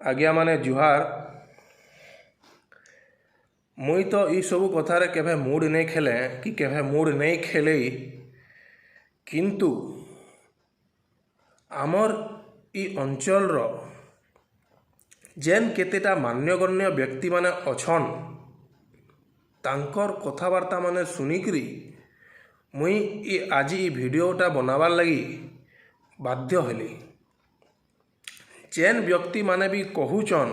आज्ञा माने जुहार। मुई तो ई सबू कथार केभे मूड नहीं खेले कि केभे मूड नहीं खेले, किंतु आमर ई अंचल जेन केतेटा मान्यगण्य व्यक्ति माने अछन तांकर कथाबार्ता माने सुनिकरी मुई आज ई वीडियोटा बनावार लगी बाध्य हेली। जेन व्यक्ति माने भी कहूचन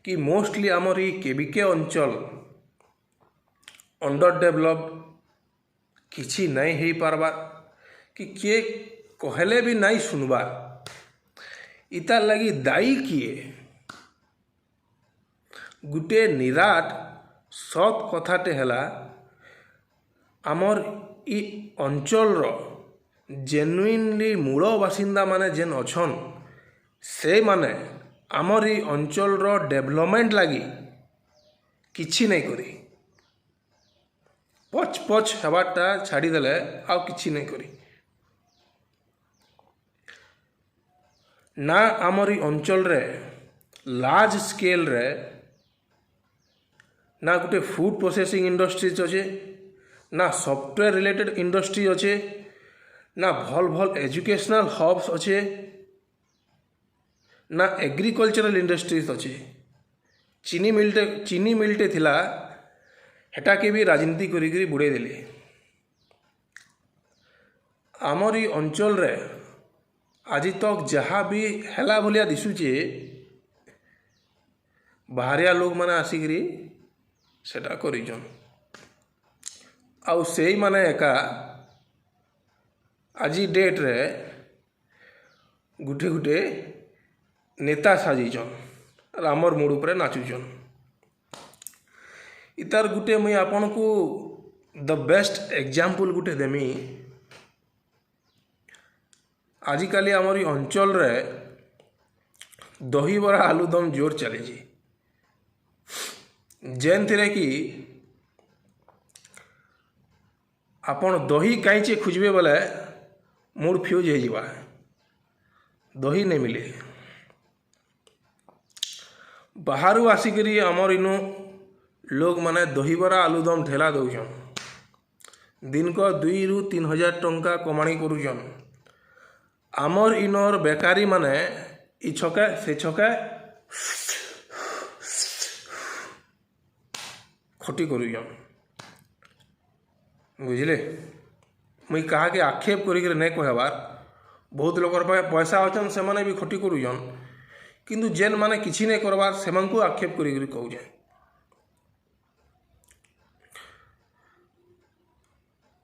कि मोस्टली आमर ई केबिके अंचल अंडर डेवलप्ड किछि नहीं हो पारबार कि किए कहले भी नहीं सुनबार, इतार लगी दायी किए गुटे निराट सत कथाटे हैला आमर ई अंचल जेन्युइनली मूल बासिंदा माने जेन अछन से माने आमर ई अंचल डेवलपमेंट लगी किछि नहीं करी, पच पच हेबारटा छाड़ीदेले आउ किछि नहीं करी। ना आमर ई अंचल रे लार्ज स्केल रे ना गोटे फूड प्रोसेसिंग इंडस्ट्रीज अच्छे, ना सॉफ्टवेयर रिलेटेड इंडस्ट्री अच्छे, ना भल भल एजुकेशनल हब्स अच्छे, ना एग्रीकल्चरल इंडस्ट्रीज अच्छे। चीनी मिलटे थिला हेटा के भी राजनीति करी बुड़े देले। आमर ई अंचल रे आज तक जहाँ भी हैला भलिया दिशुचे बाहरिया लोग माने आसिकरी सेटा करिजन आउ सेई माने एका आज डेट रे गुटे गुटे नेता साजिजन रामर मूड उपरे नाचुजन। इतार गुटे मुई आपन को द बेस्ट एग्जाम्पल गुटे देमी। आजिकाली आमर अंचल रे दही बरा आलूदम जोर चली जेन थिरे कि आपन दही कहीं खोजबे बोले मूड फ्यूज हो जावा, दही नहीं मिले। बाहर आसिकरी आमर इनु लोग माने दही बरा आलूदम ठेला दौन, दिन को 2 ରୁ 3 हजार टंका कमाणी करुचन। आमर इनर बेकारी माने इ छके से छके खटी करुचन, बुझले। मुई कहा के आक्षेप करिक नहीं कहबार, बहुत लोकर पैसा अच्छन से माने भी खटी करुचन, किंतु जेन माने किछि नहीं करबार से आक्षेप करिक कहूचे।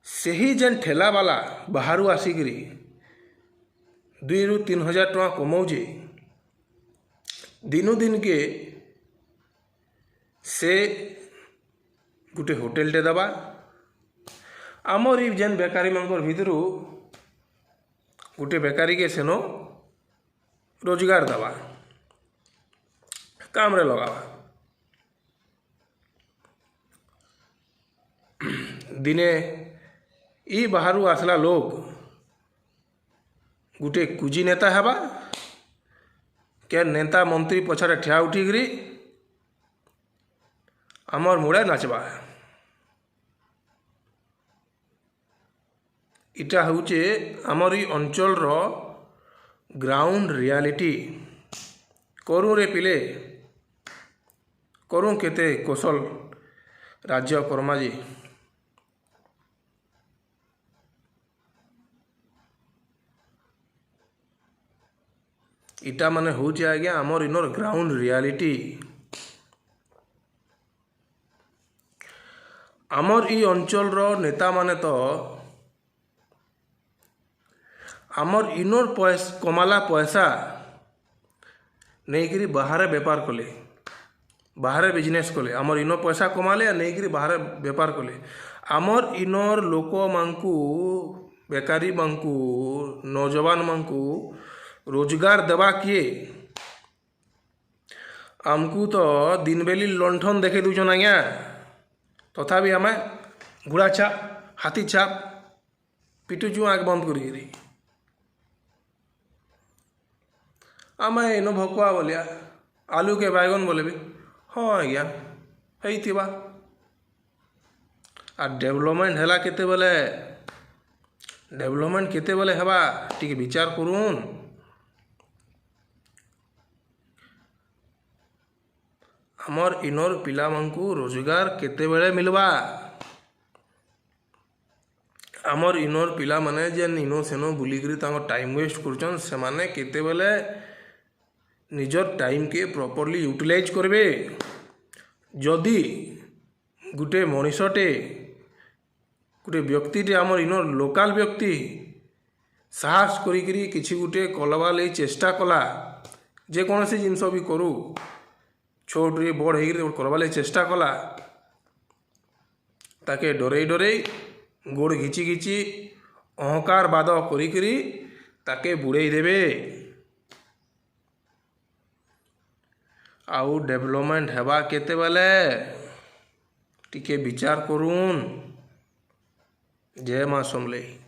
सही जेन ठेला वाला बाहर आसिकरी 2 ରୁ 3 हजार टका कमाऊे, दिनू दिन के से गोटे होटेलटे दबा। आमर ई जेन बेकारी मानकर भितरू गोटे बेकारी के सेनो रोजगार दबा, काम रे लगावा। दिने ई बाहर आसला लोग गोटे कुजी नेता हेबा, के नेता मंत्री पछारे ठिया उठिकी आमर मुड़े नाचबा। इटा होचे आमर ई अंचल ग्राउंड रियलिटी। करूँ रे पिले करूँ केते कौशल राज्य कर्मा जी। इटा माने होचे आज्ञा आमर इनर ग्राउंड रियलिटी। आमर ई अंचल नेता माने तो आमर इनर कमाला पैसा नहीं करी बाहर बेपार कले, बाहर बिजनेस कले। आमर इनर पैसा कमाले नहीं करी बाहर बेपार कले। आमर इनर लोक मानकू बेकारी मानकू नौजवान मानकू रोजगार देवा किए आमको तो दिन बेली लंठन देखे दूचन आज्ञा, तथापि आम घोड़ा छाप हाथी छाप पिटुचु आँख बंद करी। आमे इनो भकुआ बोलिया आलू के बैगन बोले भी हाँ आज्ञा होइथिबा आ डेवलपमेंट हैला केतेबेले हेबा टिके विचार करूँ। आमर इनर पिलामानकु रोजगार केतेबेले मिलवा। आमर इनर पिला माने जेन इनो सेनो बुलिकरी तांको टाइम वेस्ट करछन से माने केतेबेले निजर टाइम के प्रॉपर्ली यूटिलाइज करबे। जदि गुटे मनीषटे गुटे व्यक्तिटे आमर इनर लोकल व्यक्ति साहस करी किछि गुटे कलवा लई चेष्टा कला जेकोसी जिनस भी करू छोट रे बड़ हो करवा लई चेष्टा कला ताके डरई गोड़ घिची अहंकार बाद करी ताके बुड़े देवे। आउ डेवलपमेंट हेबा केतेबेले टिके विचार करूँ। जय माँ समलेई।